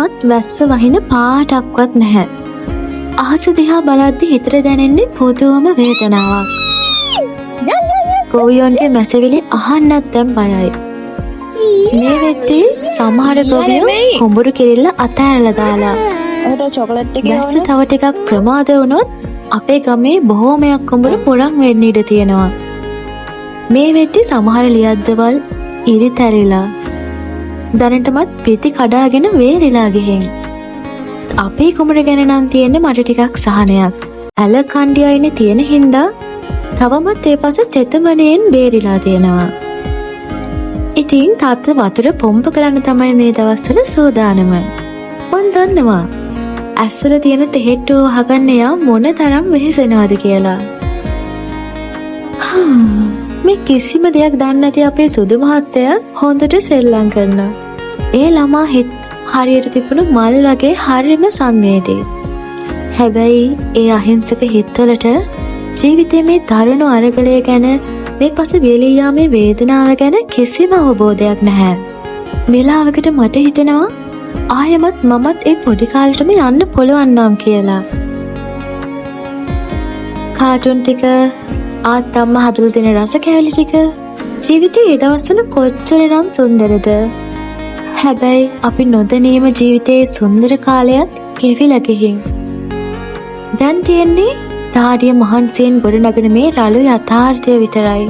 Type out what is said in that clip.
දැම්මත් වැස්ස වහින පාටක්වත් නැහැ. අහස දිහා බලද්දි හිතට දැනෙන්නේ පුදුම වේදනාවක්. ගොවියන්ගේ මැසවිලි අහන්නත් දැන් බයයි. මේ වෙද්දී සමහර ගොවියෝ කුඹුරු කිරිල්ල අතෑරලා දාලා. වැස්ස තව ටිකක් ප්‍රමාද වුණොත් අපේ ගමේ බොහෝමයක් කුඹුරු පුරන් වෙන්න ඉඩ තියෙනවා. මේ වෙද්දී සමහර ලියද්දවල් ඉරිතැරිලා දැනටමත් පිටි කඩාගෙන වේලිලා ගිහින්. අපේ කුඹුර ගැන නම් තියෙන්නේ මට ටිකක් සහනයක්. ඇල කණ්ඩියයිනේ තියෙන හින්දා තවමත් ඒ පස තෙතමනයෙන් බේරිලා තියෙනවා. ඉතින් තාත්තා වතුර පොම්ප කරන්න තමයි මේ දවස්වල සූදානම. මන් දන්නවා ඇස්වල තියෙන තෙහෙට්ටුව වහගන්න යා මොන තරම් වෙහෙසෙනවද කියලා. මේ කිසිම දෙයක් දන්නේ නැති අපේ සුදු මහත්තයා හොඳට සෙල්ලම් කරනවා. ඒ ළමා හිත හරියට පිපුණු මල් වගේ හරිම සංවේදී. හැබැයි ඒ අහිංසක හිත්වලට ජීවිතයේ මේ දරුණු අරගලය ගැන මේ පස වේලී යාමේ වේදනාව ගැන කිසිම අවබෝධයක් නැහැ. වෙලාවකට මට හිතෙනවා ආයෙමත් මමත් ඒ පොඩි කාලෙටම යන්න පුළුවන් නම් කියලා. කාටුන් ටික ආත්තම්ම හදලා දෙන රස කෑලි ටික ජීවිතයේ ඒ දවස්වල කොච්චරනම් සුන්දරද. හැබැයි අපි නොදැනීම ජීවිතයේ සුන්දර කාලයත් ගෙවිලා ගිහින්. දැන් තියෙන්නේ තාඩිය මහන්සියෙන් ගොඩනගෙන මේ රළු යථාර්ථය විතරයි.